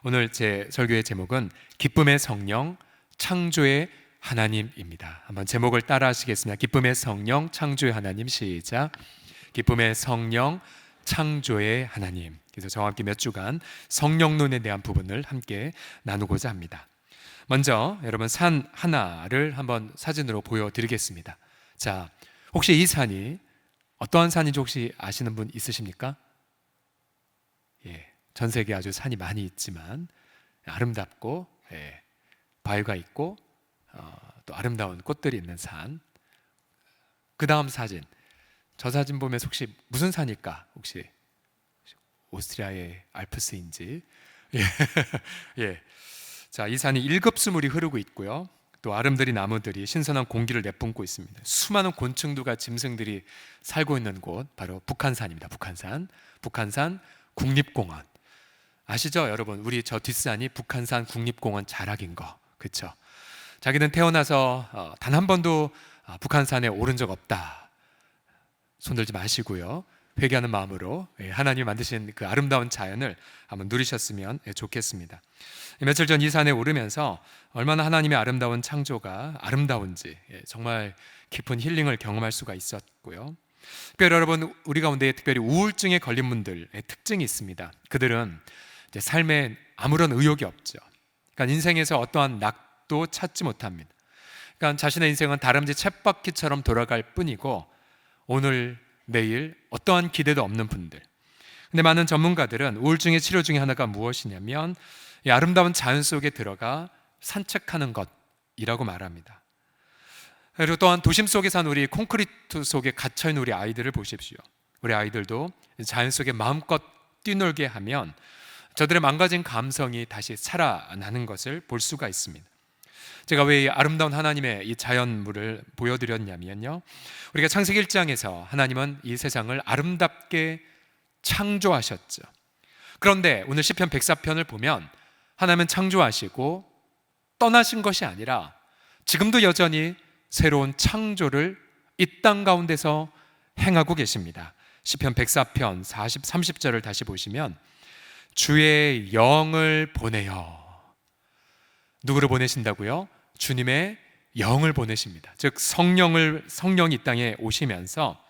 오늘 제 설교의 제목은 기쁨의 성령, 창조의 하나님입니다. 한번 제목을 따라 하시겠습니다. 기쁨의 성령, 창조의 하나님. 시작. 기쁨의 성령, 창조의 하나님. 그래서 저와 함께 몇 주간 성령론에 대한 부분을 함께 나누고자 합니다. 먼저 여러분 산 하나를 한번 사진으로 보여드리겠습니다. 자, 혹시 이 산이 어떠한 산인지 혹시 아시는 분 있으십니까? 전 세계에 아주 산이 많이 있지만 아름답고 바위가 있고 또 아름다운 꽃들이 있는 산. 그 다음 사진, 저 사진 보면 혹시 무슨 산일까? 혹시 오스트리아의 알프스인지. 예. 자, 이 산이 일급수물이 흐르고 있고요. 또 아름드리 나무들이 신선한 공기를 내뿜고 있습니다. 수많은 곤충들과 짐승들이 살고 있는 곳, 바로 북한산입니다. 북한산 국립공원. 아시죠, 여러분? 우리 저 뒷산이 북한산 국립공원 자락인 거, 그렇죠? 자기는 태어나서 단 한 번도 북한산에 오른 적 없다. 손들지 마시고요. 회개하는 마음으로 하나님이 만드신 그 아름다운 자연을 한번 누리셨으면 좋겠습니다. 며칠 전 이 산에 오르면서 얼마나 하나님의 아름다운 창조가 아름다운지 정말 깊은 힐링을 경험할 수가 있었고요. 특별히 여러분, 우리 가운데 특별히 우울증에 걸린 분들의 특징이 있습니다. 그들은 이제 삶에 아무런 의욕이 없죠. 그러니까 인생에서 어떠한 낙도 찾지 못합니다. 그러니까 자신의 인생은 다람쥐 쳇바퀴처럼 돌아갈 뿐이고 오늘 내일 어떠한 기대도 없는 분들. 근데 많은 전문가들은 우울증의 치료 중에 하나가 무엇이냐면 이 아름다운 자연 속에 들어가 산책하는 것이라고 말합니다. 그리고 또한 도심 속에 산 우리 콘크리트 속에 갇혀있는 우리 아이들을 보십시오. 우리 아이들도 자연 속에 마음껏 뛰놀게 하면 저들의 망가진 감성이 다시 살아나는 것을 볼 수가 있습니다. 제가 왜 이 아름다운 하나님의 이 자연물을 보여드렸냐면요, 우리가 창세기 1장에서 하나님은 이 세상을 아름답게 창조하셨죠. 그런데 오늘 시편 104편을 보면 하나님은 창조하시고 떠나신 것이 아니라 지금도 여전히 새로운 창조를 이 땅 가운데서 행하고 계십니다. 시편 104편 40, 30절을 다시 보시면 주의 영을 보내요. 누구를 보내신다고요? 주님의 영을 보내십니다. 즉 성령이 이 땅에 오시면서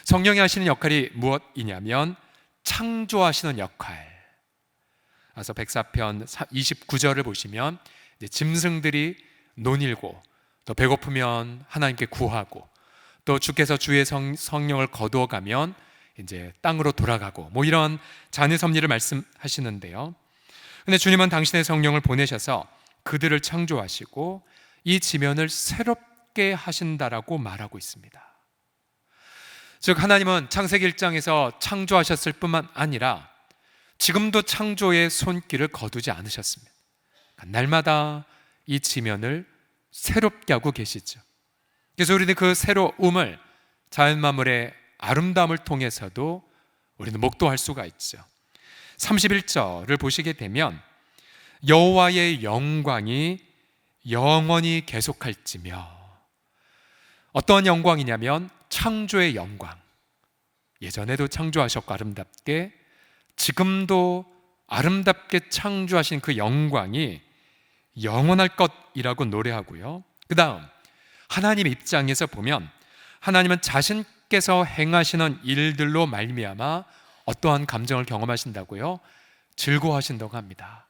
성령이 하시는 역할이 무엇이냐면 창조하시는 역할. 그래서 104편 29절을 보시면 이제 짐승들이 논일고 또 배고프면 하나님께 구하고 또 주께서 주의 성령을 거두어 가면 이제 땅으로 돌아가고 뭐 이런 잔의 섭리를 말씀하시는데요. 근데 주님은 당신의 성령을 보내셔서 그들을 창조하시고 이 지면을 새롭게 하신다라고 말하고 있습니다. 즉 하나님은 창세기 1장에서 창조하셨을 뿐만 아니라 지금도 창조의 손길을 거두지 않으셨습니다. 그러니까 날마다 이 지면을 새롭게 하고 계시죠. 그래서 우리는 그 새로움을 자연 만물의 아름다움을 통해서도 우리는 목도할 수가 있죠. 31절을 보시게 되면 여호와의 영광이 영원히 계속할지며, 어떠한 영광이냐면 창조의 영광. 예전에도 창조하셨고 아름답게, 지금도 아름답게 창조하신 그 영광이 영원할 것이라고 노래하고요. 그 다음 하나님 입장에서 보면 하나님은 자신께서 행하시는 일들로 말미암아 어떠한 감정을 경험하신다고요? 즐거워하신다고 합니다.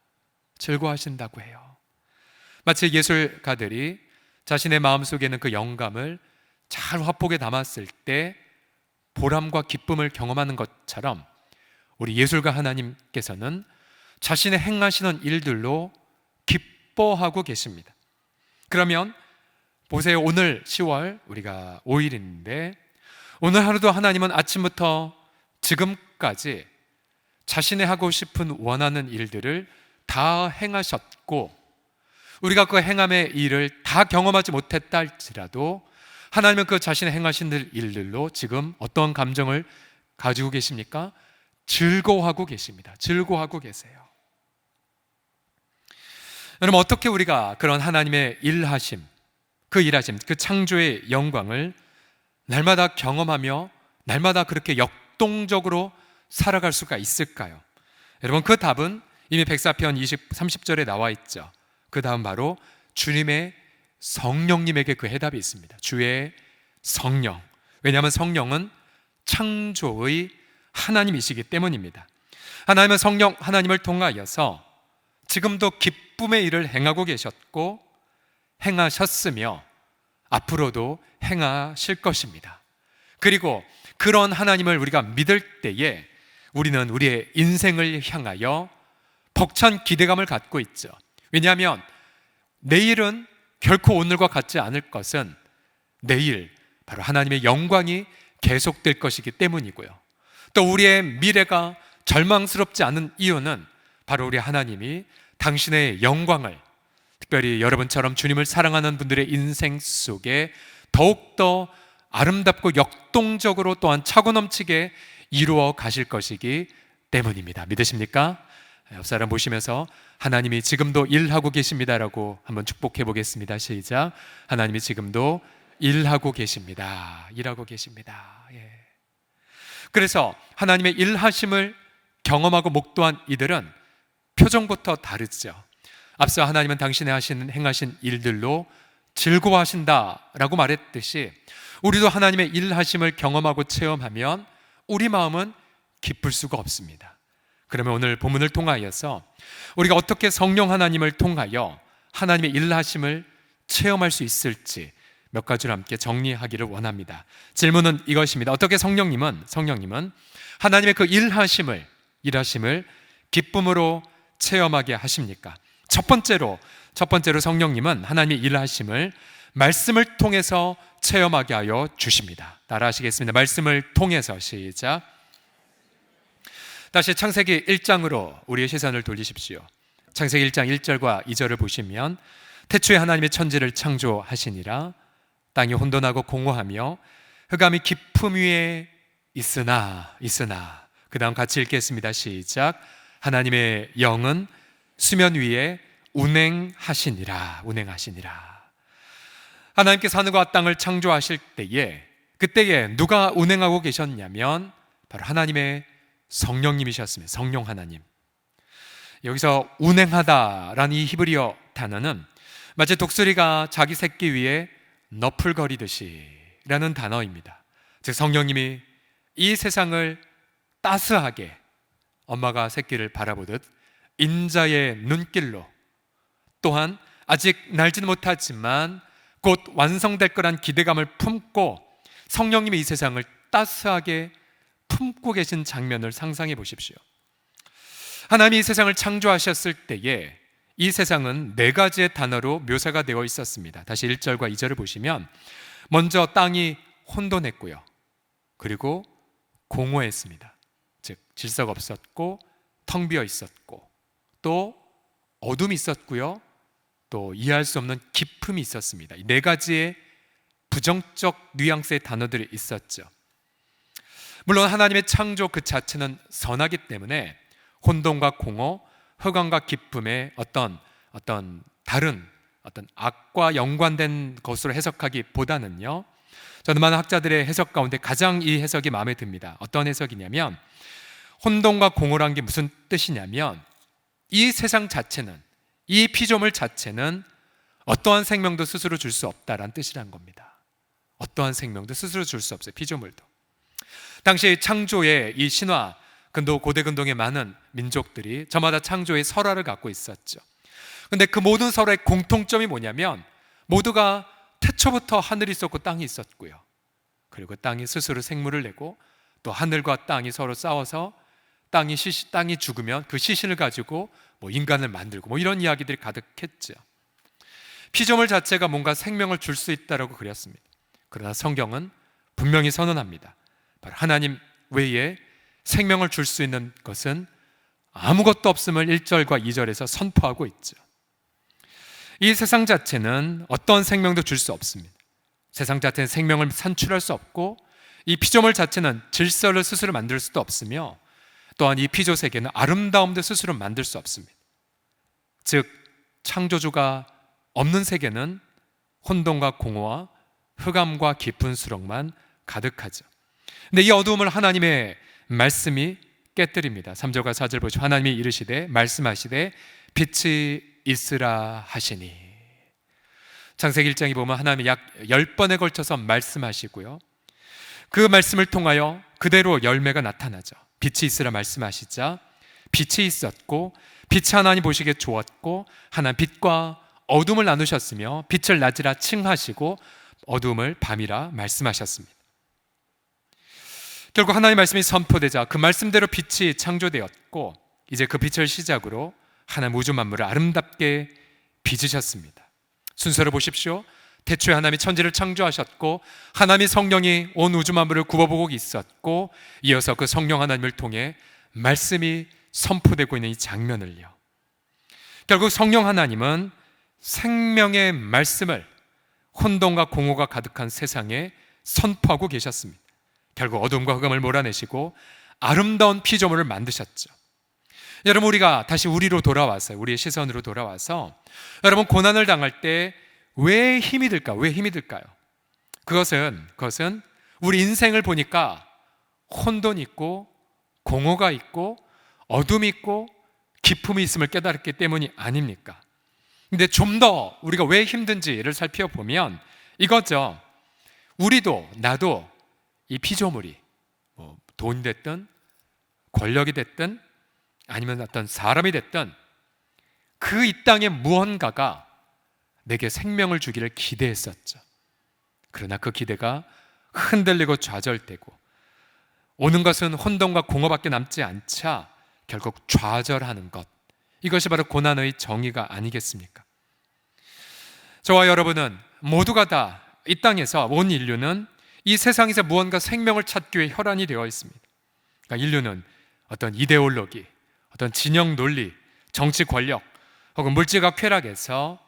즐거워하신다고 해요. 마치 예술가들이 자신의 마음속에는 그 영감을 잘 화폭에 담았을 때 보람과 기쁨을 경험하는 것처럼 우리 예술가 하나님께서는 자신의 행하시는 일들로 기뻐하고 계십니다. 그러면 보세요. 오늘 10월 우리가 5일인데 오늘 하루도 하나님은 아침부터 지금까지 자신의 하고 싶은 원하는 일들을 다 행하셨고, 우리가 그 행함의 일을 다 경험하지 못했다 할지라도 하나님은 그 자신의 행하신 일들로 지금 어떤 감정을 가지고 계십니까? 즐거워하고 계십니다. 즐거워하고 계세요. 여러분, 어떻게 우리가 그런 하나님의 일하심, 그 창조의 영광을 날마다 경험하며 날마다 그렇게 역동적으로 살아갈 수가 있을까요? 여러분, 그 답은 이미 백사편 30절에 나와 있죠. 그 다음 바로 주님의 성령님에게 그 해답이 있습니다. 주의 성령. 왜냐하면 성령은 창조의 하나님이시기 때문입니다. 하나님은 성령 하나님을 통하여서 지금도 기쁨의 일을 행하고 계셨고 행하셨으며 앞으로도 행하실 것입니다. 그리고 그런 하나님을 우리가 믿을 때에 우리는 우리의 인생을 향하여 벅찬 기대감을 갖고 있죠. 왜냐하면 내일은 결코 오늘과 같지 않을 것은 내일 바로 하나님의 영광이 계속될 것이기 때문이고요. 또 우리의 미래가 절망스럽지 않은 이유는 바로 우리 하나님이 당신의 영광을, 특별히 여러분처럼 주님을 사랑하는 분들의 인생 속에 더욱더 아름답고 역동적으로 또한 차고 넘치게 이루어 가실 것이기 때문입니다. 믿으십니까? 옆 사람 보시면서 하나님이 지금도 일하고 계십니다라고 한번 축복해 보겠습니다. 시작. 하나님이 지금도 일하고 계십니다. 일하고 계십니다. 예. 그래서 하나님의 일하심을 경험하고 목도한 이들은 표정부터 다르죠. 앞서 하나님은 당신의 행하신 일들로 즐거워하신다라고 말했듯이 우리도 하나님의 일하심을 경험하고 체험하면 우리 마음은 기쁠 수가 없습니다. 그러면 오늘 본문을 통하여서 우리가 어떻게 성령 하나님을 통하여 하나님의 일하심을 체험할 수 있을지 몇 가지로 함께 정리하기를 원합니다. 질문은 이것입니다. 어떻게 성령님은 하나님의 그 일하심을 기쁨으로 체험하게 하십니까? 첫 번째로 성령님은 하나님의 일하심을 말씀을 통해서 체험하게 하여 주십니다. 따라 하시겠습니다. 말씀을 통해서. 시작. 다시 창세기 1장으로 우리의 시선을 돌리십시오. 창세기 1장 1절과 2절을 보시면 태초에 하나님의 천지를 창조하시니라. 땅이 혼돈하고 공허하며 흑암이 깊음 위에 있으나 그 다음 같이 읽겠습니다. 시작. 하나님의 영은 수면 위에 운행하시니라. 하나님께서 하늘과 땅을 창조하실 때에 그때에 누가 운행하고 계셨냐면 바로 하나님의 성령님이셨습니다. 성령 하나님. 여기서 운행하다라는 이 히브리어 단어는 마치 독수리가 자기 새끼 위에 너풀거리듯이 라는 단어입니다. 즉 성령님이 이 세상을 따스하게 엄마가 새끼를 바라보듯 인자의 눈길로, 또한 아직 날지는 못하지만 곧 완성될 거란 기대감을 품고 성령님이 이 세상을 따스하게 품고 계신 장면을 상상해 보십시오. 하나님이 이 세상을 창조하셨을 때에 이 세상은 네 가지의 단어로 묘사가 되어 있었습니다. 다시 1절과 2절을 보시면 먼저 땅이 혼돈했고요. 그리고 공허했습니다. 즉 질서가 없었고 텅 비어 있었고 또 어둠이 있었고요. 또 이해할 수 없는 기품이 있었습니다. 이 네 가지의 부정적 뉘앙스의 단어들이 있었죠. 물론 하나님의 창조 그 자체는 선하기 때문에 혼돈과 공허, 흑암과 기쁨의 어떤 다른 악과 연관된 것으로 해석하기보다는요, 저는 많은 학자들의 해석 가운데 가장 이 해석이 마음에 듭니다. 어떤 해석이냐면 혼돈과 공허란 게 무슨 뜻이냐면 이 세상 자체는, 이 피조물 자체는 어떠한 생명도 스스로 줄 수 없다라는 뜻이란 겁니다. 어떠한 생명도 스스로 줄 수 없어요. 피조물도. 당시 창조의 이 신화, 고대 근동의 많은 민족들이 저마다 창조의 설화를 갖고 있었죠. 그런데 그 모든 설화의 공통점이 뭐냐면 모두가 태초부터 하늘이 있었고 땅이 있었고요. 그리고 땅이 스스로 생물을 내고 또 하늘과 땅이 서로 싸워서 땅이 죽으면 그 시신을 가지고 인간을 만들고 이런 이야기들이 가득했죠. 피조물 자체가 뭔가 생명을 줄 수 있다라고 그렸습니다. 그러나 성경은 분명히 선언합니다. 바로 하나님 외에 생명을 줄 수 있는 것은 아무것도 없음을 1절과 2절에서 선포하고 있죠. 이 세상 자체는 어떤 생명도 줄 수 없습니다. 세상 자체는 생명을 산출할 수 없고 이 피조물 자체는 질서를 스스로 만들 수도 없으며 또한 이 피조 세계는 아름다움도 스스로 만들 수 없습니다. 즉 창조주가 없는 세계는 혼돈과 공허와 흑암과 깊은 수렁만 가득하죠. 근데 이 어두움을 하나님의 말씀이 깨뜨립니다. 3절과 4절 보시고 하나님이 이르시되 말씀하시되 빛이 있으라 하시니. 창세기 1장에 보면 하나님이 약 10번에 걸쳐서 말씀하시고요, 그 말씀을 통하여 그대로 열매가 나타나죠. 빛이 있으라 말씀하시자 빛이 있었고 빛이 하나님 보시기에 좋았고 하나님 빛과 어둠을 나누셨으며 빛을 낮이라 칭하시고 어둠을 밤이라 말씀하셨습니다. 결국 하나님의 말씀이 선포되자 그 말씀대로 빛이 창조되었고 이제 그 빛을 시작으로 하나님 우주 만물을 아름답게 빚으셨습니다. 순서를 보십시오. 태초에 하나님이 천지를 창조하셨고 하나님의 성령이 온 우주 만물을 굽어보고 있었고 이어서 그 성령 하나님을 통해 말씀이 선포되고 있는 이 장면을요, 결국 성령 하나님은 생명의 말씀을 혼돈과 공허가 가득한 세상에 선포하고 계셨습니다. 결국 어둠과 흑암을 몰아내시고 아름다운 피조물을 만드셨죠. 여러분, 우리가 다시 우리로 돌아와서, 우리의 시선으로 돌아와서 여러분, 고난을 당할 때 왜 힘이 들까? 왜 힘이 들까요? 그것은 우리 인생을 보니까 혼돈이 있고 공허가 있고 어둠이 있고 기품이 있음을 깨달았기 때문이 아닙니까? 근데 좀 더 우리가 왜 힘든지를 살펴보면 이거죠. 우리도 나도 이 피조물이 돈이 됐든 권력이 됐든 아니면 어떤 사람이 됐든 그 이 땅의 무언가가 내게 생명을 주기를 기대했었죠. 그러나 그 기대가 흔들리고 좌절되고 오는 것은 혼돈과 공허밖에 남지 않자 결국 좌절하는 것, 이것이 바로 고난의 정의가 아니겠습니까? 저와 여러분은 모두가 다 이 땅에서, 온 인류는 이 세상에서 무언가 생명을 찾기 위해 혈안이 되어 있습니다. 그러니까 인류는 어떤 이데올로기, 어떤 진영 논리, 정치 권력 혹은 물질과 쾌락에서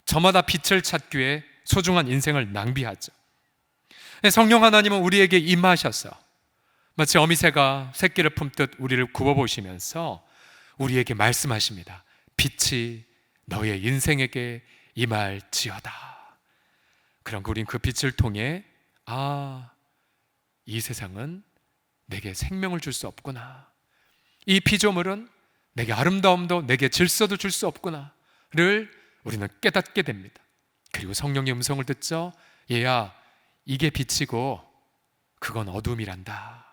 저마다 빛을 찾기 위해 소중한 인생을 낭비하죠. 성령 하나님은 우리에게 임하셔서 마치 어미새가 새끼를 품듯 우리를 굽어보시면서 우리에게 말씀하십니다. 빛이 너의 인생에게 임할지어다. 그럼 우린 그 빛을 통해 이 세상은 내게 생명을 줄 수 없구나, 이 피조물은 내게 아름다움도 내게 질서도 줄 수 없구나를 우리는 깨닫게 됩니다. 그리고 성령의 음성을 듣죠. 얘야, 이게 빛이고 그건 어둠이란다.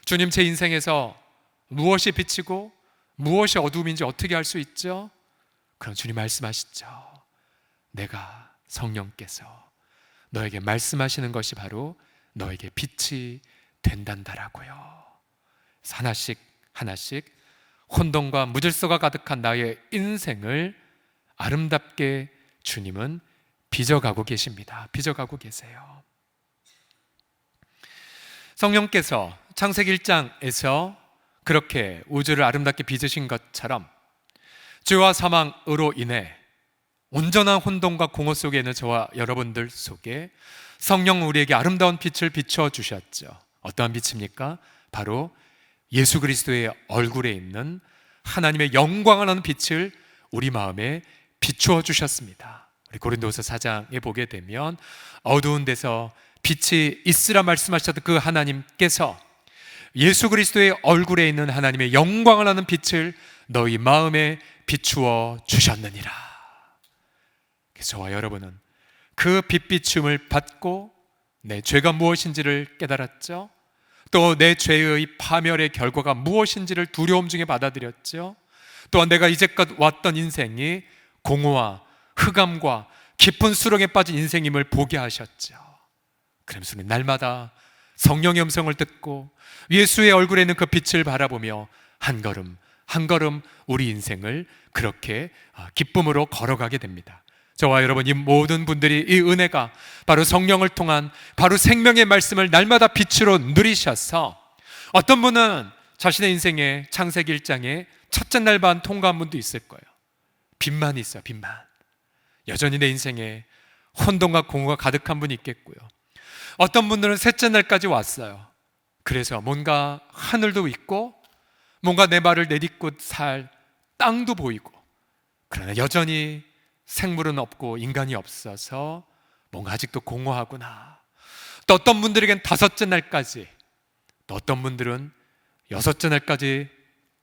주님, 제 인생에서 무엇이 빛이고 무엇이 어둠인지 어떻게 알 수 있죠? 그럼 주님 말씀하시죠. 내가, 성령께서 너에게 말씀하시는 것이 바로 너에게 빛이 된단다라고요. 하나씩 하나씩 혼돈과 무질서가 가득한 나의 인생을 아름답게 주님은 빚어가고 계십니다. 빚어가고 계세요. 성령께서 창세기 1장에서 그렇게 우주를 아름답게 빚으신 것처럼 죄와 사망으로 인해 온전한 혼돈과 공허 속에 있는 저와 여러분들 속에 성령 우리에게 아름다운 빛을 비춰주셨죠. 어떠한 빛입니까? 바로 예수 그리스도의 얼굴에 있는 하나님의 영광을 하는 빛을 우리 마음에 비추어 주셨습니다. 우리 고린도서 4장에 보게 되면 어두운 데서 빛이 있으라 말씀하셨던 그 하나님께서 예수 그리스도의 얼굴에 있는 하나님의 영광을 하는 빛을 너희 마음에 비추어 주셨느니라. 그래서 저와 여러분은 그 빛비춤을 받고 내 죄가 무엇인지를 깨달았죠. 또 내 죄의 파멸의 결과가 무엇인지를 두려움 중에 받아들였죠. 또한 내가 이제껏 왔던 인생이 공허와 흑암과 깊은 수렁에 빠진 인생임을 보게 하셨죠. 그러면서 날마다 성령의 음성을 듣고 예수의 얼굴에 있는 그 빛을 바라보며 한 걸음 한 걸음 우리 인생을 그렇게 기쁨으로 걸어가게 됩니다. 저와 여러분, 이 모든 분들이 이 은혜가 바로 성령을 통한 바로 생명의 말씀을 날마다 빛으로 누리셔서, 어떤 분은 자신의 인생에 창세기 1장에 첫째 날만 통과한 분도 있을 거예요. 빛만 있어요. 빛만. 여전히 내 인생에 혼돈과 공허가 가득한 분이 있겠고요. 어떤 분들은 셋째 날까지 왔어요. 그래서 뭔가 하늘도 있고 뭔가 내 발을 내딛고 살 땅도 보이고, 그러나 여전히 생물은 없고 인간이 없어서 뭔가 아직도 공허하구나. 또 어떤 분들에겐 다섯째 날까지, 또 어떤 분들은 6째 날까지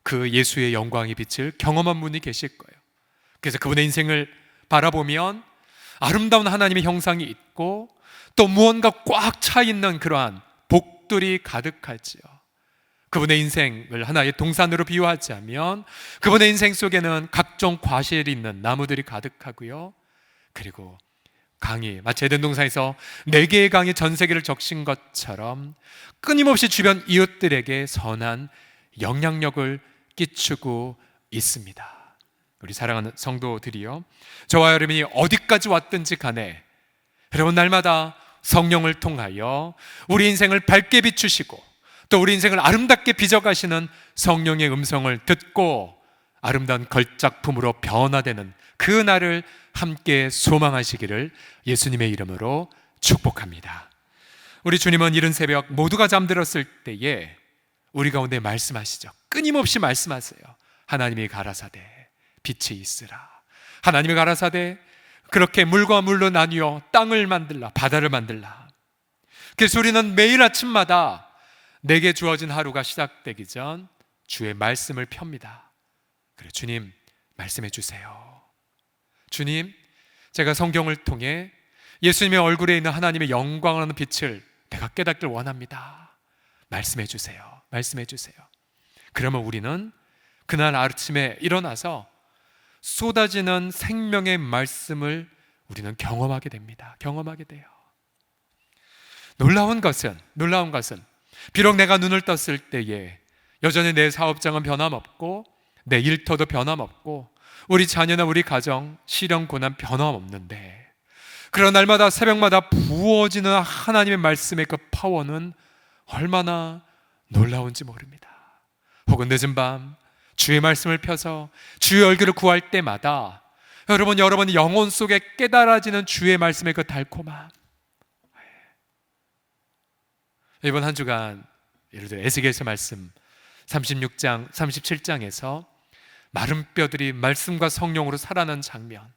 그 예수의 영광의 빛을 경험한 분이 계실 거예요. 그래서 그분의 인생을 바라보면 아름다운 하나님의 형상이 있고 또 무언가 꽉 차 있는 그러한 복들이 가득하지요. 그분의 인생을 하나의 동산으로 비유하자면 그분의 인생 속에는 각종 과실이 있는 나무들이 가득하고요. 그리고 강이, 마치 에덴 동산에서 4개의 강이 전 세계를 적신 것처럼 끊임없이 주변 이웃들에게 선한 영향력을 끼치고 있습니다. 우리 사랑하는 성도들이요, 저와 여러분이 어디까지 왔든지 간에 여러분 날마다 성령을 통하여 우리 인생을 밝게 비추시고 또 우리 인생을 아름답게 빚어가시는 성령의 음성을 듣고 아름다운 걸작품으로 변화되는 그 날을 함께 소망하시기를 예수님의 이름으로 축복합니다. 우리 주님은 이른 새벽 모두가 잠들었을 때에 우리 가운데 말씀하시죠. 끊임없이 말씀하세요. 하나님이 가라사대 빛이 있으라. 하나님이 가라사대 그렇게 물과 물로 나뉘어 땅을 만들라, 바다를 만들라. 그래서 우리는 매일 아침마다 내게 주어진 하루가 시작되기 전 주의 말씀을 펴니다. 그래, 주님 말씀해 주세요. 주님, 제가 성경을 통해 예수님의 얼굴에 있는 하나님의 영광하는 빛을 내가 깨닫길 원합니다. 말씀해 주세요. 말씀해 주세요. 그러면 우리는 그날 아침에 일어나서 쏟아지는 생명의 말씀을 우리는 경험하게 됩니다. 경험하게 돼요. 놀라운 것은 비록 내가 눈을 떴을 때에 여전히 내 사업장은 변함없고 내 일터도 변함없고 우리 자녀나 우리 가정, 시련, 고난 변함없는데 그런 날마다 새벽마다 부어지는 하나님의 말씀의 그 파워는 얼마나 놀라운지 모릅니다. 혹은 늦은 밤 주의 말씀을 펴서 주의 얼굴을 구할 때마다 여러분의 영혼 속에 깨달아지는 주의 말씀의 그 달콤함. 이번 한 주간 예를 들어 에스겔서 말씀 36장, 37장에서 마른 뼈들이 말씀과 성령으로 살아난 장면,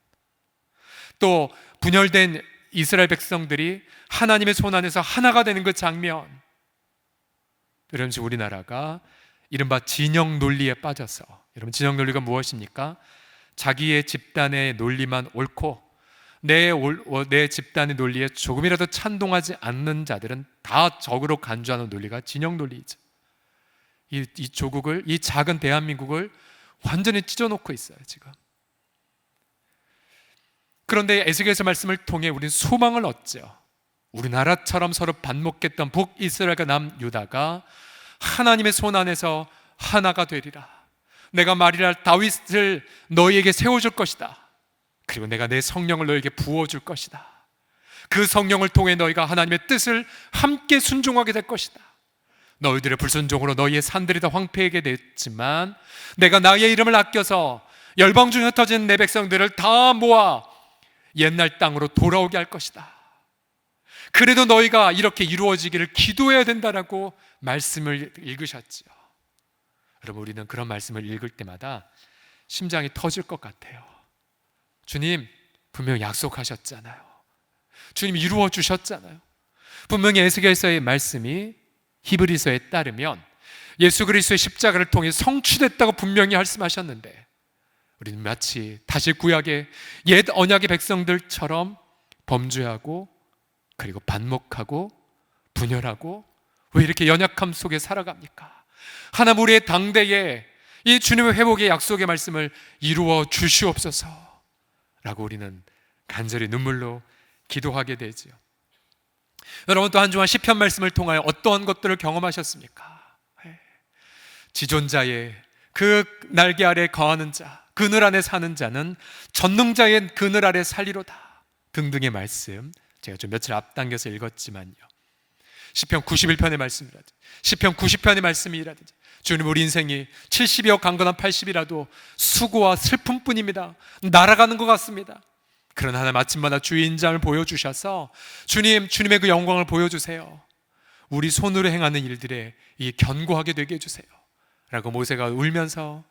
또 분열된 이스라엘 백성들이 하나님의 손 안에서 하나가 되는 그 장면. 여러분, 우리나라가 이른바 진영 논리에 빠져서, 여러분 진영 논리가 무엇입니까? 자기의 집단의 논리만 옳고 내 집단의 논리에 조금이라도 찬동하지 않는 자들은 다 적으로 간주하는 논리가 진영 논리이죠. 이 조국을, 이 작은 대한민국을 완전히 찢어놓고 있어요 지금. 그런데 에스겔서 말씀을 통해 우리는 소망을 얻죠. 우리나라처럼 서로 반목했던 북이스라엘과 남유다가 하나님의 손 안에서 하나가 되리라. 내가 말이라 다윗을 너희에게 세워줄 것이다. 그리고 내가 내 성령을 너희에게 부어줄 것이다. 그 성령을 통해 너희가 하나님의 뜻을 함께 순종하게 될 것이다. 너희들의 불순종으로 너희의 산들이 다 황폐하게 됐지만 내가 나의 이름을 아껴서 열방 중에 흩어진 내 백성들을 다 모아 옛날 땅으로 돌아오게 할 것이다. 그래도 너희가 이렇게 이루어지기를 기도해야 된다라고 말씀을 읽으셨지요. 여러분, 우리는 그런 말씀을 읽을 때마다 심장이 터질 것 같아요. 주님 분명히 약속하셨잖아요. 주님 이루어 주셨잖아요. 분명히 에스겔서의 말씀이 히브리서에 따르면 예수 그리스도의 십자가를 통해 성취됐다고 분명히 말씀하셨는데 우리는 마치 다시 구약의 옛 언약의 백성들처럼 범죄하고 그리고 반목하고 분열하고 왜 이렇게 연약함 속에 살아갑니까? 하나님, 우리의 당대에 이 주님의 회복의 약속의 말씀을 이루어 주시옵소서 라고 우리는 간절히 눈물로 기도하게 되지요. 여러분, 또 한 주간 시편 말씀을 통하여 어떠한 것들을 경험하셨습니까? 지존자의 그 날개 아래 거하는 자, 그늘 안에 사는 자는 전능자의 그늘 아래 살리로다 등등의 말씀, 제가 좀 며칠 앞당겨서 읽었지만요, 시편 91편의 말씀이라든지 시편 90편의 말씀이라든지 주님, 우리 인생이 70이요 강건한 80이라도 수고와 슬픔뿐입니다. 날아가는 것 같습니다. 그러나 하나님 아침마다 주의 인자를 보여주셔서 주님의 그 영광을 보여주세요. 우리 손으로 행하는 일들에 이 견고하게 되게 해주세요 라고 모세가 울면서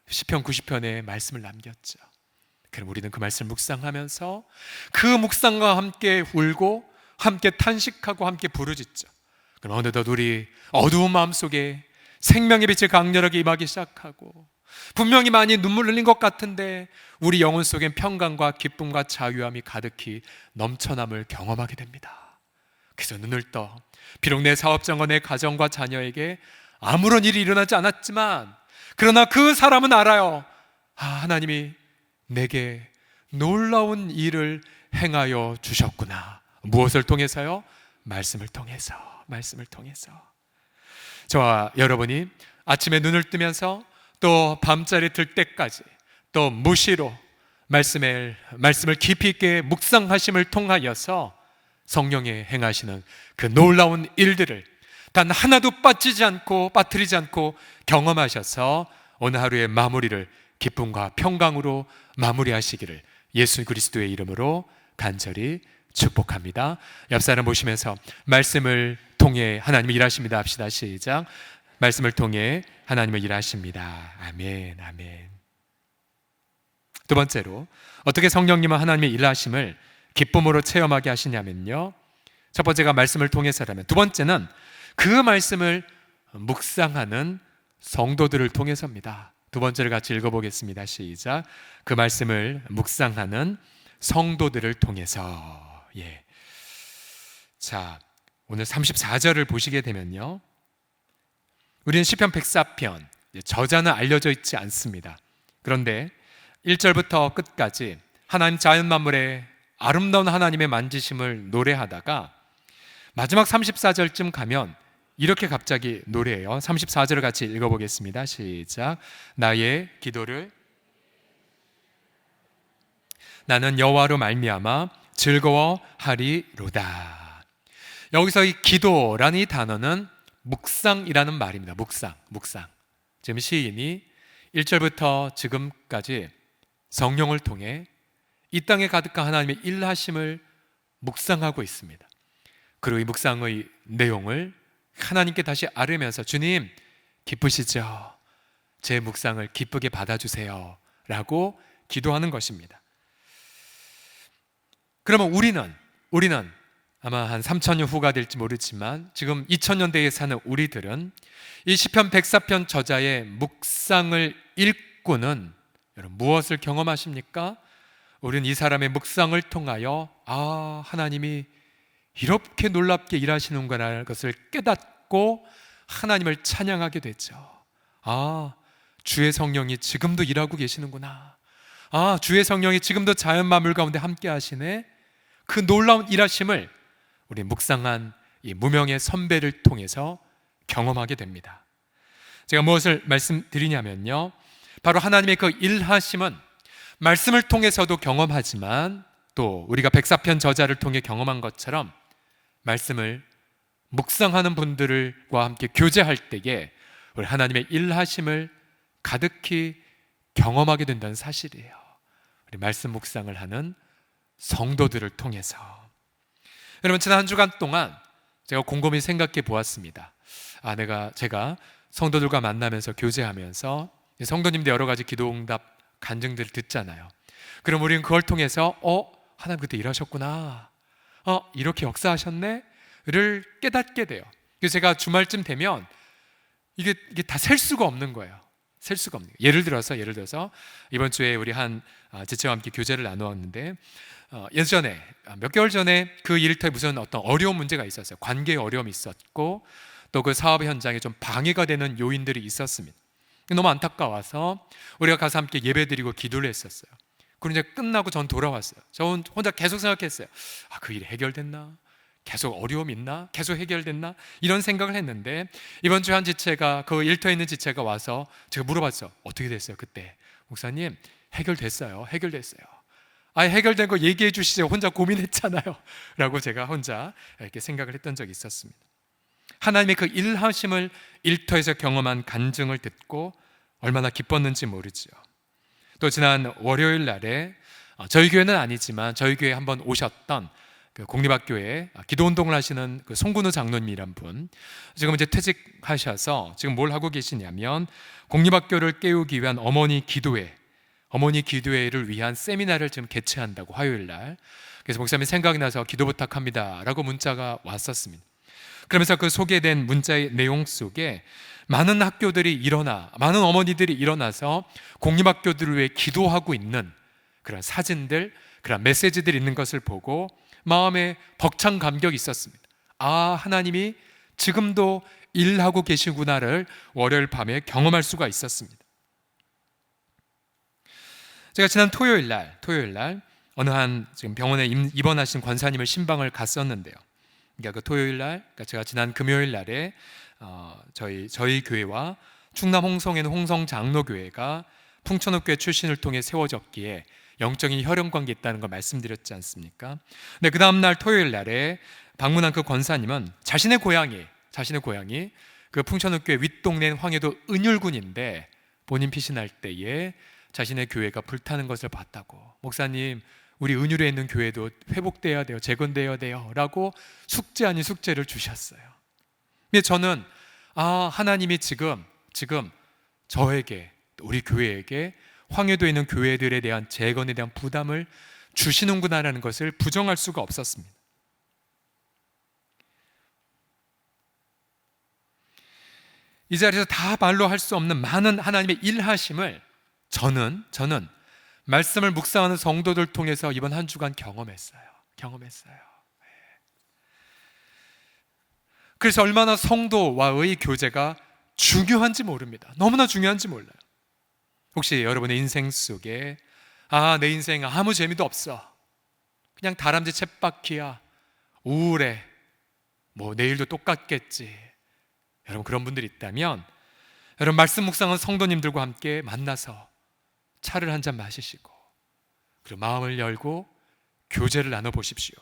시편 90편에 말씀을 남겼죠. 그럼 우리는 그 말씀을 묵상하면서 그 묵상과 함께 울고 함께 탄식하고 함께 부르짖죠. 그럼 어느덧 우리 어두운 마음속에 생명의 빛이 강렬하게 임하기 시작하고, 분명히 많이 눈물 흘린 것 같은데 우리 영혼 속엔 평강과 기쁨과 자유함이 가득히 넘쳐남을 경험하게 됩니다. 그래서 눈을 떠 비록 내 사업장과 내 가정과 자녀에게 아무런 일이 일어나지 않았지만, 그러나 그 사람은 알아요. 하나님이 내게 놀라운 일을 행하여 주셨구나. 무엇을 통해서요? 말씀을 통해서. 저와 여러분이 아침에 눈을 뜨면서 또 밤자리 들 때까지 또 무시로 말씀을 깊이 있게 묵상하심을 통하여서 성령의 행하시는 그 놀라운 일들을 단 하나도 빠뜨리지 않고 경험하셔서 오늘 하루의 마무리를 기쁨과 평강으로 마무리하시기를 예수 그리스도의 이름으로 간절히 축복합니다. 옆 사람 보시면서 말씀을 통해 하나님이 일하십니다 합시다. 시작. 말씀을 통해 하나님을 일하십니다. 아멘, 아멘. 두 번째로 어떻게 성령님은 하나님의 일하심을 기쁨으로 체험하게 하시냐면요, 첫 번째가 말씀을 통해서라면, 두 번째는 그 말씀을 묵상하는 성도들을 통해서입니다. 두 번째를 같이 읽어보겠습니다. 시작. 그 말씀을 묵상하는 성도들을 통해서. 자, 오늘 34절을 보시게 되면요, 우리는 시편 104편 저자는 알려져 있지 않습니다. 그런데 1절부터 끝까지 하나님 자연 만물의 아름다운 하나님의 만지심을 노래하다가 마지막 34절쯤 가면 이렇게 갑자기 노래해요. 34절을 같이 읽어보겠습니다. 시작. 나의 기도를 나는 여호와로 말미암아 즐거워하리로다. 여기서 이 기도라는 이 단어는 묵상이라는 말입니다. 묵상. 지금 시인이 1절부터 지금까지 성령을 통해 이 땅에 가득한 하나님의 일하심을 묵상하고 있습니다. 그리고 이 묵상의 내용을 하나님께 다시 아뢰면서, 주님 기쁘시죠? 제 묵상을 기쁘게 받아주세요 라고 기도하는 것입니다. 그러면 우리는 아마 한 3,000년 후가 될지 모르지만 지금 2000년대에 사는 우리들은 이 시편 104편 저자의 묵상을 읽고는 여러분 무엇을 경험하십니까? 우리는 이 사람의 묵상을 통하여 하나님이 이렇게 놀랍게 일하시는구나라는 것을 깨닫고 하나님을 찬양하게 되죠. 주의 성령이 지금도 일하고 계시는구나. 주의 성령이 지금도 자연 만물 가운데 함께 하시네. 그 놀라운 일하심을 우리 묵상한 이 무명의 선배를 통해서 경험하게 됩니다. 제가 무엇을 말씀드리냐면요, 바로 하나님의 그 일하심은 말씀을 통해서도 경험하지만 또 우리가 104편 저자를 통해 경험한 것처럼 말씀을 묵상하는 분들과 함께 교제할 때에 우리 하나님의 일하심을 가득히 경험하게 된다는 사실이에요. 우리 말씀 묵상을 하는 성도들을 통해서. 여러분, 지난 한 주간 동안 제가 곰곰이 생각해 보았습니다. 제가 성도들과 만나면서 교제하면서 성도님들 여러 가지 기도응답 간증들을 듣잖아요. 그럼 우리는 그걸 통해서 하나님 그때 일하셨구나, 이렇게 역사하셨네 를 깨닫게 돼요. 그래서 제가 주말쯤 되면 이게 다 셀 수가 없는 거예요. 예를 들어서 이번 주에 우리 한 지체와 함께 교제를 나누었는데, 예전에 몇 개월 전에 그 일터에 무슨 어떤 어려운 문제가 있었어요. 관계에 어려움이 있었고 또 그 사업 현장에 좀 방해가 되는 요인들이 있었습니다. 너무 안타까워서 우리가 가서 함께 예배드리고 기도를 했었어요. 그리고 이제 끝나고 전 돌아왔어요. 저 혼자 계속 생각했어요. 그 일이 해결됐나? 계속 어려움이 있나? 계속 해결됐나? 이런 생각을 했는데, 이번 주에 한 지체가, 그 일터에 있는 지체가 와서 제가 물어봤죠. 어떻게 됐어요 그때? 목사님 해결됐어요. 해결된 거 얘기해 주시죠. 혼자 고민했잖아요 라고 제가 혼자 이렇게 생각을 했던 적이 있었습니다. 하나님의 그 일하심을 일터에서 경험한 간증을 듣고 얼마나 기뻤는지 모르죠. 또 지난 월요일 날에 저희 교회는 아니지만 저희 교회에 한번 오셨던 그 공립학교에 기도운동을 하시는 그 송근우 장로님이란 분, 지금 이제 퇴직하셔서 지금 뭘 하고 계시냐면 공립학교를 깨우기 위한 어머니 기도회를 위한 세미나를 지금 개최한다고, 화요일 날. 그래서 목사님 생각이 나서 기도 부탁합니다 라고 문자가 왔었습니다. 그러면서 그 소개된 문자의 내용 속에 많은 학교들이 일어나, 많은 어머니들이 일어나서 공립학교들을 위해 기도하고 있는 그런 사진들, 그런 메시지들이 있는 것을 보고 마음에 벅찬 감격이 있었습니다. 아, 하나님이 지금도 일하고 계시구나를 월요일 밤에 경험할 수가 있었습니다. 제가 지난 토요일 날 어느 한 지금 병원에 입원하신 권사님을 신방을 갔었는데요. 그러니까 그 토요일 날, 그러니까 제가 지난 금요일 날에 저희 교회와 충남 홍성에 있는 홍성 장로교회가 풍천읍교회 출신을 통해 세워졌기에 영적인 혈연 관계에 있다는 걸 말씀드렸지 않습니까? 근데 그 다음 날 토요일 날에 방문한 그 권사님은 자신의 고향이 그 풍천읍교회 윗동네 황해도 은율군인데 본인 피신할 때에 자신의 교회가 불타는 것을 봤다고, 목사님 우리 은율에 있는 교회도 회복돼야 돼요, 재건돼야 돼요 라고 숙제 아닌 숙제를 주셨어요. 근데 저는 하나님이 지금 저에게, 우리 교회에게 황해도에 있는 교회들에 대한 재건에 대한 부담을 주시는구나라는 것을 부정할 수가 없었습니다. 이 자리에서 다 말로 할 수 없는 많은 하나님의 일하심을 저는 말씀을 묵상하는 성도들 통해서 이번 한 주간 경험했어요. 그래서 얼마나 성도와의 교제가 중요한지 모릅니다. 너무나 중요한지 몰라요. 혹시 여러분의 인생 속에 내 인생 아무 재미도 없어, 그냥 다람쥐 쳇바퀴야, 우울해, 내일도 똑같겠지, 여러분 그런 분들이 있다면 여러분 말씀 묵상한 성도님들과 함께 만나서 차를 한 잔 마시시고 그리고 마음을 열고 교제를 나눠보십시오.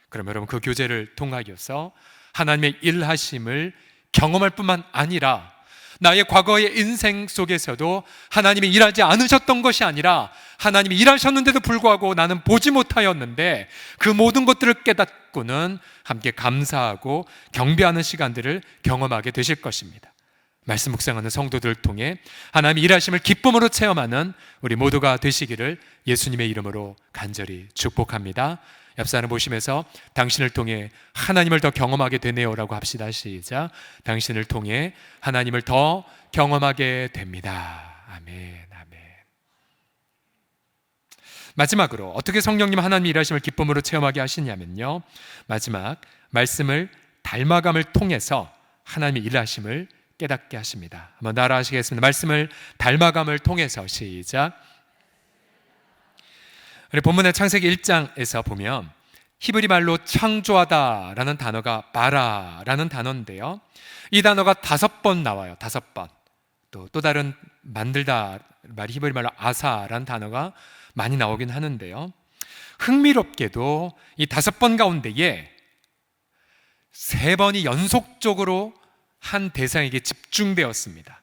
그럼 여러분 그 교제를 통하여서 하나님의 일하심을 경험할 뿐만 아니라 나의 과거의 인생 속에서도 하나님이 일하지 않으셨던 것이 아니라 하나님이 일하셨는데도 불구하고 나는 보지 못하였는데 그 모든 것들을 깨닫고는 함께 감사하고 경배하는 시간들을 경험하게 되실 것입니다. 말씀 묵상하는 성도들을 통해 하나님의 일하심을 기쁨으로 체험하는 우리 모두가 되시기를 예수님의 이름으로 간절히 축복합니다. 옆 사람 보시면서 당신을 통해 하나님을 더 경험하게 되네요 라고 합시다. 시작. 당신을 통해 하나님을 더 경험하게 됩니다. 아멘. 마지막으로 어떻게 성령님 하나님의 일하심을 기쁨으로 체험하게 하시냐면요, 마지막 말씀을 닮아감을 통해서 하나님의 일하심을 깨닫게 하십니다. 한번 따라 하시겠습니다. 말씀을 닮아감을 통해서. 시작. 우리 본문의 창세기 1장에서 보면 히브리 말로 창조하다라는 단어가 바라라는 단어인데요, 이 단어가 5번 나와요. 5번. 또 다른 만들다 말이 히브리 말로 아사라는 단어가 많이 나오긴 하는데요, 흥미롭게도 이 5번 가운데에 3번이 연속적으로 한 대상에게 집중되었습니다.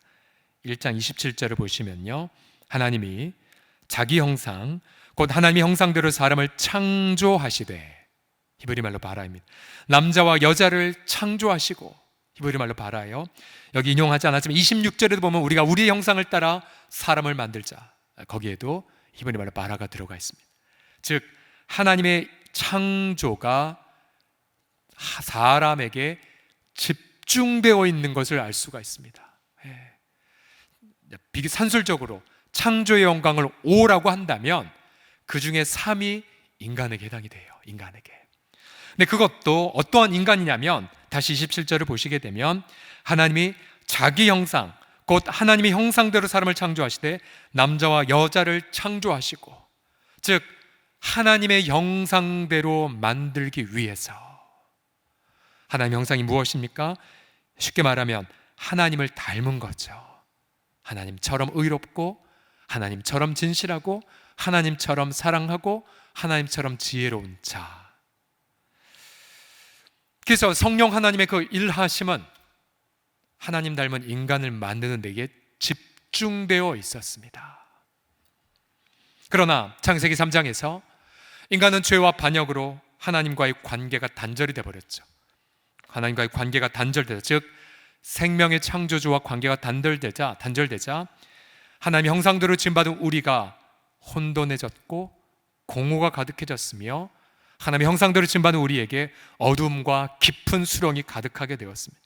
1장 27절을 보시면요, 하나님이 자기 형상 곧 하나님의 형상대로 사람을 창조하시되, 히브리 말로 바라입니다. 남자와 여자를 창조하시고, 히브리 말로 바라요. 여기 인용하지 않았지만 26절에도 보면 우리가 우리의 형상을 따라 사람을 만들자, 거기에도 히브리 말로 바라가 들어가 있습니다. 즉 하나님의 창조가 사람에게 집중되어 있는 것을 알 수가 있습니다. 산술적으로 창조의 영광을 5라고 한다면 그 중에 3이 인간에게 해당이 돼요. 인간에게. 근데 그것도 어떠한 인간이냐면 다시 27절을 보시게 되면 하나님이 자기 형상 곧 하나님의 형상대로 사람을 창조하시되 남자와 여자를 창조하시고, 즉 하나님의 형상대로 만들기 위해서. 하나님의 형상이 무엇입니까? 쉽게 말하면 하나님을 닮은 거죠. 하나님처럼 의롭고 하나님처럼 진실하고 하나님처럼 사랑하고 하나님처럼 지혜로운 자. 그래서 성령 하나님의 그 일하심은 하나님 닮은 인간을 만드는 데에 집중되어 있었습니다. 그러나 창세기 3장에서 인간은 죄와 반역으로 하나님과의 관계가 단절이 되어버렸죠. 하나님과의 관계가 단절되자, 즉 생명의 창조주와 관계가 단절되자 하나님의 형상대로 지음받은 우리가 혼돈해졌고 공허가 가득해졌으며 하나님의 형상대로 지음받은 우리에게 어둠과 깊은 수렁이 가득하게 되었습니다.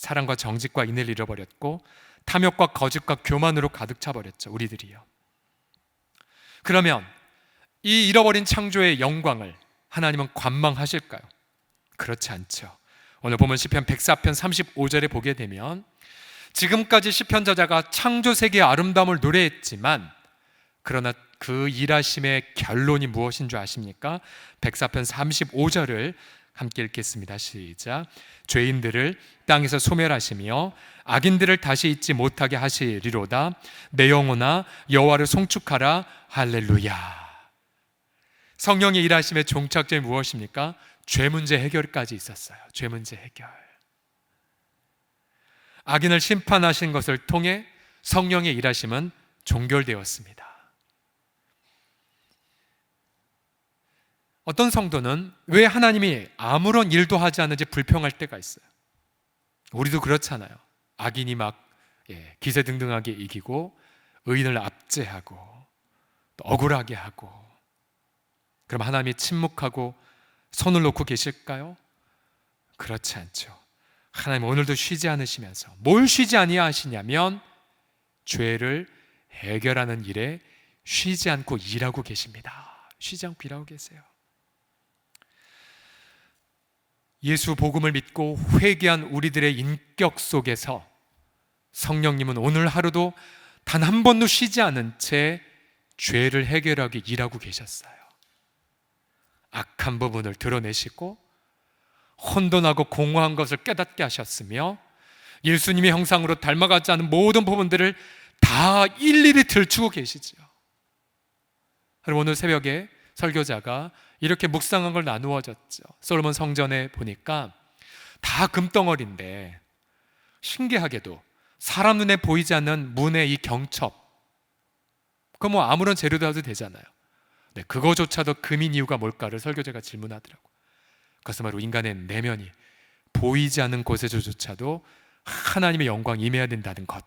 사랑과 정직과 인내를 잃어버렸고 탐욕과 거짓과 교만으로 가득 차버렸죠. 우리들이요. 그러면 이 잃어버린 창조의 영광을 하나님은 관망하실까요? 그렇지 않죠. 오늘 보면 시편 104편 35절에 보게 되면 지금까지 시편 저자가 창조 세계의 아름다움을 노래했지만 그러나 그 일하심의 결론이 무엇인 줄 아십니까? 104편 35절을 함께 읽겠습니다. 시작. 죄인들을 땅에서 소멸하시며 악인들을 다시 잊지 못하게 하시리로다. 내 영혼아 여호와를 송축하라. 할렐루야. 성령의 일하심의 종착점이 무엇입니까? 죄 문제 해결까지 있었어요. 죄 문제 해결. 악인을 심판하신 것을 통해 성령의 일하심은 종결되었습니다. 어떤 성도는 왜 하나님이 아무런 일도 하지 않는지 불평할 때가 있어요. 우리도 그렇잖아요. 악인이 막 기세등등하게 이기고 의인을 압제하고 또 억울하게 하고, 그럼 하나님이 침묵하고 손을 놓고 계실까요? 그렇지 않죠. 하나님 오늘도 쉬지 않으시면서 뭘 쉬지 아니하시냐면 죄를 해결하는 일에 쉬지 않고 일하고 계십니다. 쉬지 않고 일하고 계세요. 예수 복음을 믿고 회개한 우리들의 인격 속에서 성령님은 오늘 하루도 단 한 번도 쉬지 않은 채 죄를 해결하기 일하고 계셨어요. 악한 부분을 드러내시고 혼돈하고 공허한 것을 깨닫게 하셨으며 예수님의 형상으로 닮아가지 않은 모든 부분들을 다 일일이 들추고 계시죠. 그리고 오늘 새벽에 설교자가 이렇게 묵상한 걸 나누어졌죠. 솔로몬 성전에 보니까 다 금덩어리인데 신기하게도 사람 눈에 보이지 않는 문의 이 경첩, 그거 뭐 아무런 재료도 해도 되잖아요. 네, 그거조차도 금인 이유가 뭘까를 설교자가 질문하더라고요. 그것은 바로 인간의 내면이 보이지 않는 곳에서조차도 하나님의 영광이 임해야 된다는 것,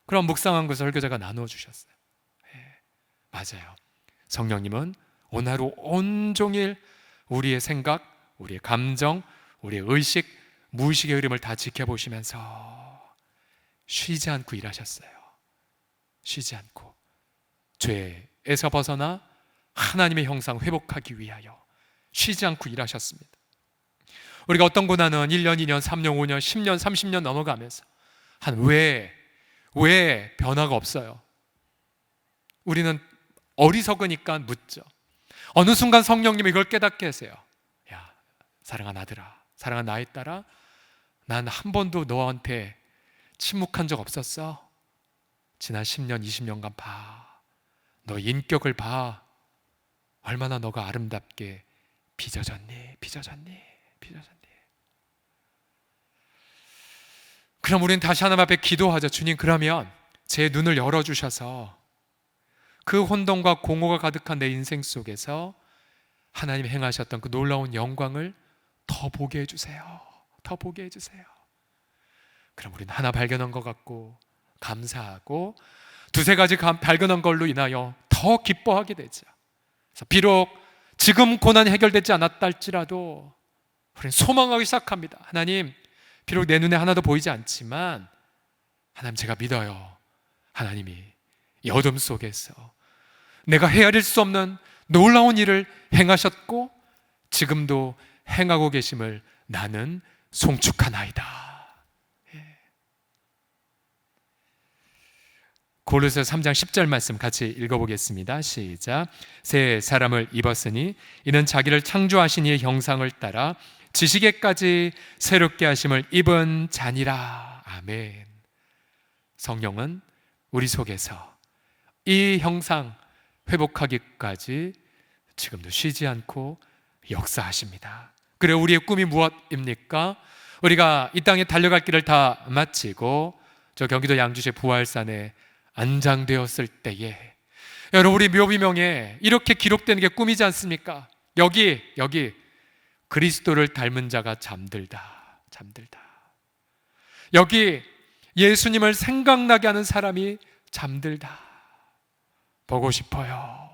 그런 묵상한 것을 설교자가 나누어 주셨어요. 네, 맞아요. 성령님은 오늘 하루 온종일 우리의 생각, 우리의 감정, 우리의 의식, 무의식의 흐름을 다 지켜보시면서 쉬지 않고 일하셨어요. 쉬지 않고 죄에서 벗어나 하나님의 형상 회복하기 위하여 쉬지 않고 일하셨습니다. 우리가 어떤 고난은 1년, 2년, 3년, 5년, 10년, 30년 넘어가면서 왜 변화가 없어요? 우리는 어리석으니까 묻죠. 어느 순간 성령님이 이걸 깨닫게 하세요. 야, 사랑한 아들아, 사랑한 나의 딸아, 난 한 번도 너한테 침묵한 적 없었어. 지난 10년, 20년간 봐. 너 인격을 봐. 얼마나 너가 아름답게 빚어졌니? 그럼 우리는 다시 하나님 앞에 기도하자. 주님, 그러면 제 눈을 열어주셔서 그 혼돈과 공허가 가득한 내 인생 속에서 하나님 행하셨던 그 놀라운 영광을 더 보게 해주세요. 더 보게 해주세요. 그럼 우리는 하나 발견한 것 같고 감사하고 두세 가지 발견한 걸로 인하여 더 기뻐하게 되죠. 그래서 비록 지금 고난이 해결되지 않았다 할지라도 우리는 소망하기 시작합니다. 하나님, 비록 내 눈에 하나도 보이지 않지만 하나님, 제가 믿어요. 하나님이 이 어둠 속에서 내가 헤아릴 수 없는 놀라운 일을 행하셨고 지금도 행하고 계심을 나는 송축하나이다. 고린도서 3장 10절 말씀 같이 읽어보겠습니다. 시작. 새 사람을 입었으니 이는 자기를 창조하신 이의 형상을 따라 지식에까지 새롭게 하심을 입은 자니라. 아멘. 성령은 우리 속에서 이 형상 회복하기까지 지금도 쉬지 않고 역사하십니다. 그래, 우리의 꿈이 무엇입니까? 우리가 이 땅에 달려갈 길을 다 마치고 저 경기도 양주시 부활산에 안장되었을 때에 여러분, 우리 묘비명에 이렇게 기록되는 게 꿈이지 않습니까? 여기 그리스도를 닮은 자가 잠들다. 여기 예수님을 생각나게 하는 사람이 잠들다. 보고 싶어요.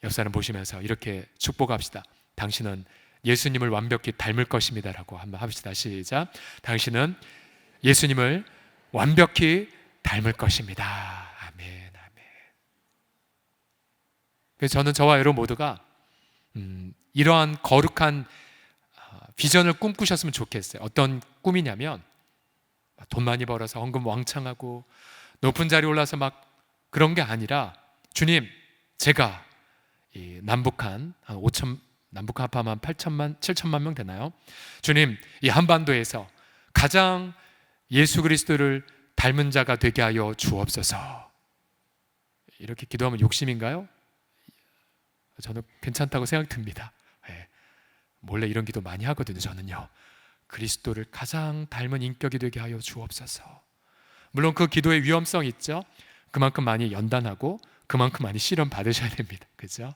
옆 사람 보시면서 이렇게 축복합시다. 당신은 예수님을 완벽히 닮을 것입니다라고 한번 합시다. 시작. 당신은 예수님을 완벽히 닮을 것입니다. 아멘, 아멘. 그래서 저는 저와 여러분 모두가 이러한 거룩한 비전을 꿈꾸셨으면 좋겠어요. 어떤 꿈이냐면 돈 많이 벌어서 헌금 왕창하고 높은 자리 올라서 막 그런 게 아니라, 주님, 제가 이 남북한 한 5천, 남북한 합하면 7천만 명 되나요? 주님, 이 한반도에서 가장 예수 그리스도를 닮은 자가 되게 하여 주옵소서. 이렇게 기도하면 욕심인가요? 저는 괜찮다고 생각됩니다. 네. 몰래 이런 기도 많이 하거든요. 저는요, 그리스도를 가장 닮은 인격이 되게 하여 주옵소서. 물론 그 기도의 위험성이 있죠. 그만큼 많이 연단하고 그만큼 많이 시련 받으셔야 됩니다. 그죠?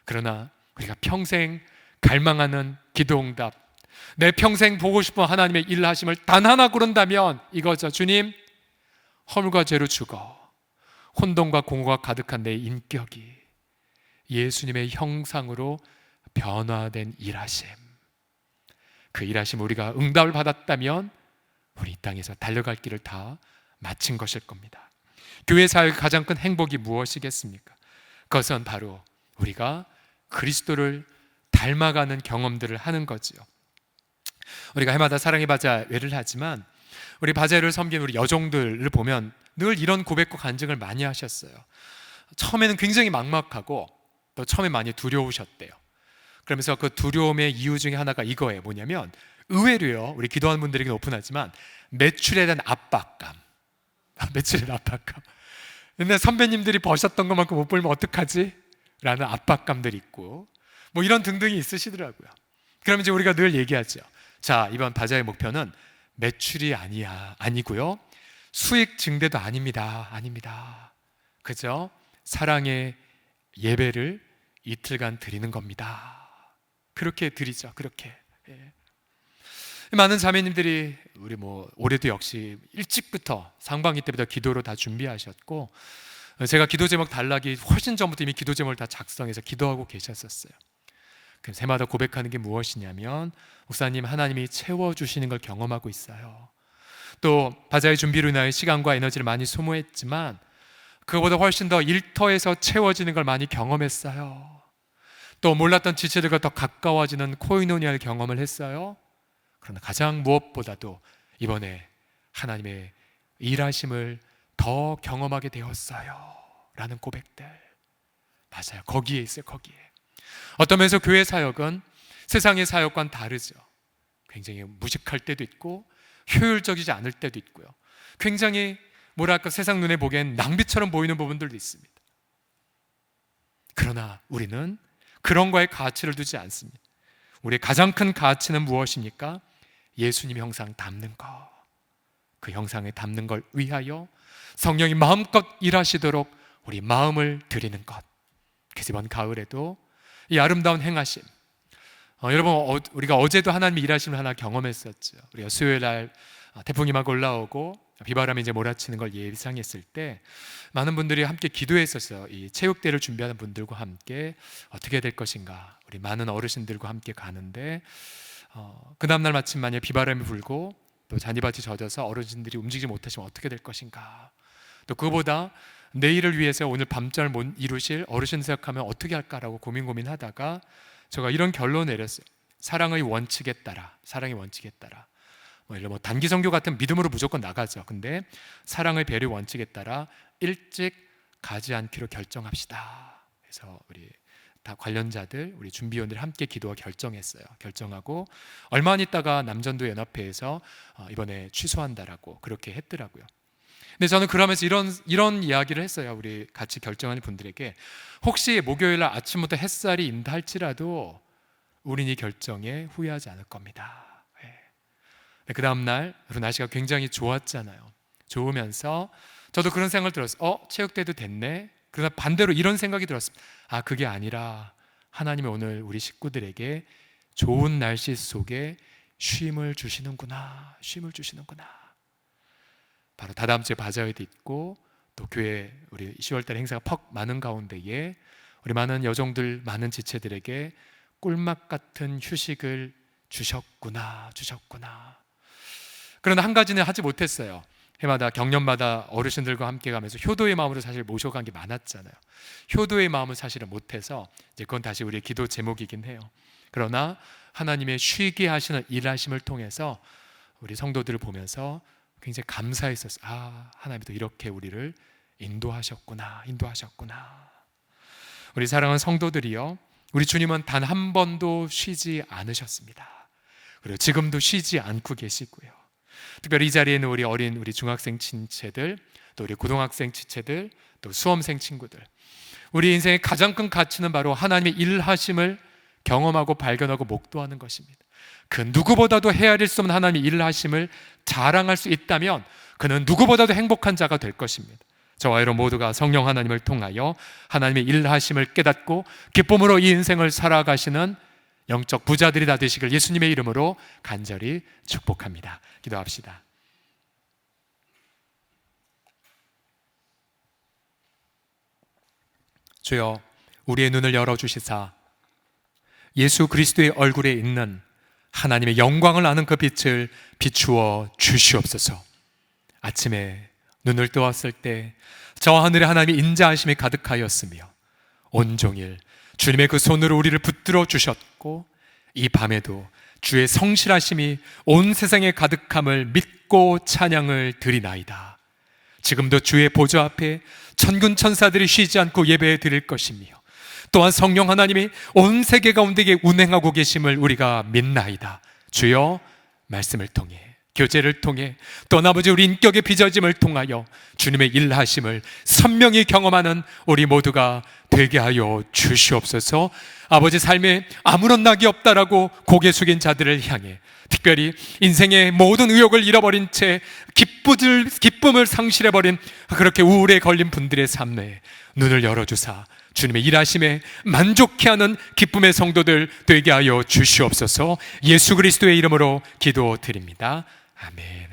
그러나 우리가 평생 갈망하는 기도응답, 내 평생 보고 싶은 하나님의 일하심을 단 하나 고른다면 이거죠. 주님, 허물과 죄로 죽어 혼돈과 공허가 가득한 내 인격이 예수님의 형상으로 변화된 일하심, 그 일하심 우리가 응답을 받았다면 우리 이 땅에서 달려갈 길을 다 마친 것일 겁니다. 교회 사역의 가장 큰 행복이 무엇이겠습니까? 그것은 바로 우리가 그리스도를 닮아가는 경험들을 하는 거지요. 우리가 해마다 사랑의 바자회를 하지만 우리 바자회를 섬긴 우리 여종들을 보면 늘 이런 고백과 간증을 많이 하셨어요. 처음에는 굉장히 막막하고 또 처음에 많이 두려우셨대요. 그러면서 그 두려움의 이유 중에 하나가 이거예요. 뭐냐면 의외로요, 우리 기도하는 분들에게는 오픈하지만 매출에 대한 압박감. 매출에 대한 압박감. 근데 선배님들이 버셨던 것만큼 못 벌면 어떡하지? 라는 압박감들이 있고 뭐 이런 등등이 있으시더라고요. 그러면 이제 우리가 늘 얘기하죠. 자, 이번 바자의 목표는 매출이 아니고요, 수익 증대도 아닙니다. 그죠? 사랑의 예배를 이틀간 드리는 겁니다. 그렇게 드리죠. 그렇게. 예. 많은 자매님들이 우리 올해도 역시 일찍부터 상반기 때부터 기도로 다 준비하셨고, 제가 기도 제목 달라기 훨씬 전부터 이미 기도 제목을 다 작성해서 기도하고 계셨었어요. 그래서 해마다 고백하는 게 무엇이냐면, 목사님, 하나님이 채워주시는 걸 경험하고 있어요. 또 바자회 준비로 인하여 시간과 에너지를 많이 소모했지만 그거보다 훨씬 더 일터에서 채워지는 걸 많이 경험했어요. 또 몰랐던 지체들과 더 가까워지는 코이노니아를 경험을 했어요. 그러나 가장 무엇보다도 이번에 하나님의 일하심을 더 경험하게 되었어요 라는 고백들, 맞아요. 거기에 있어요. 거기에. 어떤 면에서 교회 사역은 세상의 사역과는 다르죠. 굉장히 무식할 때도 있고 효율적이지 않을 때도 있고요, 굉장히 세상 눈에 보기엔 낭비처럼 보이는 부분들도 있습니다. 그러나 우리는 그런 거에 가치를 두지 않습니다. 우리의 가장 큰 가치는 무엇입니까? 예수님 형상 담는 것. 그 형상에 담는 걸 위하여 성령이 마음껏 일하시도록 우리 마음을 드리는 것. 그래서 이번 가을에도 이 아름다운 행하심, 여러분, 우리가 어제도 하나님의 일하심을 하나 경험했었죠. 우리가 수요일 날 태풍이 막 올라오고 비바람이 이제 몰아치는 걸 예상했을 때 많은 분들이 함께 기도했었어요. 이 체육대회를 준비하는 분들과 함께 어떻게 될 것인가. 우리 많은 어르신들과 함께 가는데 그 다음날 마침 만약에 비바람이 불고 또 잔디밭이 젖어서 어르신들이 움직이지 못하시면 어떻게 될 것인가. 또 그거보다 내일을 위해서 오늘 밤잠을 못 이루실 어르신 생각하면 어떻게 할까라고 고민하다가 제가 이런 결론을 내렸어요. 사랑의 원칙에 따라, 사랑의 원칙에 따라. 단기 선교 같은 믿음으로 무조건 나가죠. 근데 사랑의 배려 원칙에 따라 일찍 가지 않기로 결정합시다. 그래서 우리 다 관련자들, 우리 준비위원들이 함께 기도와 결정했어요. 결정하고 얼마 안 있다가 남전도 연합회에서 이번에 취소한다라고 그렇게 했더라고요. 근데 저는 그러면서 이런 이야기를 했어요. 우리 같이 결정하는 분들에게, 혹시 목요일 날 아침부터 햇살이 인다 할지라도 우린 이 결정에 후회하지 않을 겁니다. 그 다음날 날씨가 굉장히 좋았잖아요. 좋으면서 저도 그런 생각을 들었어요. 체육대도 됐네. 그러나 반대로 이런 생각이 들었습니다. 그게 아니라 하나님이 오늘 우리 식구들에게 좋은 날씨 속에 쉼을 주시는구나. 쉼을 주시는구나. 바로 다다음 주에 바자회도 있고 또 교회 우리 10월달 행사가 퍽 많은 가운데에 우리 많은 여종들, 많은 지체들에게 꿀맛 같은 휴식을 주셨구나. 그러나 한 가지는 하지 못했어요. 해마다 경년마다 어르신들과 함께 가면서 효도의 마음으로 사실 모셔간 게 많았잖아요. 효도의 마음은 사실은 못해서 이제 그건 다시 우리의 기도 제목이긴 해요. 그러나 하나님의 쉬게 하시는 일하심을 통해서 우리 성도들을 보면서 굉장히 감사했었어요. 아, 하나님도 이렇게 우리를 인도하셨구나. 우리 사랑하는 성도들이요, 우리 주님은 단 한 번도 쉬지 않으셨습니다. 그리고 지금도 쉬지 않고 계시고요. 특별히 이 자리에 있는 우리 중학생 친체들, 또 우리 고등학생 친체들, 또 수험생 친구들, 우리 인생의 가장 큰 가치는 바로 하나님의 일하심을 경험하고 발견하고 목도하는 것입니다. 그 누구보다도 헤아릴 수 없는 하나님의 일하심을 자랑할 수 있다면 그는 누구보다도 행복한 자가 될 것입니다. 저와 여러분 모두가 성령 하나님을 통하여 하나님의 일하심을 깨닫고 기쁨으로 이 인생을 살아가시는 영적 부자들이 다 되시길 예수님의 이름으로 간절히 축복합니다. 기도합시다. 주여, 우리의 눈을 열어주시사 예수 그리스도의 얼굴에 있는 하나님의 영광을 아는 그 빛을 비추어 주시옵소서. 아침에 눈을 뜨었을 때 저 하늘에 하나님의 인자하심이 가득하였으며 온종일 주님의 그 손으로 우리를 붙들어 주셨고, 이 밤에도 주의 성실하심이 온 세상에 가득함을 믿고 찬양을 드리나이다. 지금도 주의 보좌 앞에 천군 천사들이 쉬지 않고 예배해 드릴 것이며, 또한 성령 하나님이 온 세계 가운데 운행하고 계심을 우리가 믿나이다. 주여, 말씀을 통해, 교제를 통해, 또 아버지 우리 인격의 빚어짐을 통하여 주님의 일하심을 선명히 경험하는 우리 모두가 되게 하여 주시옵소서. 아버지, 삶에 아무런 낙이 없다라고 고개 숙인 자들을 향해, 특별히 인생의 모든 의욕을 잃어버린 채 기쁨을 상실해버린 그렇게 우울에 걸린 분들의 삶에 눈을 열어주사 주님의 일하심에 만족해하는 기쁨의 성도들 되게 하여 주시옵소서. 예수 그리스도의 이름으로 기도드립니다. 아멘.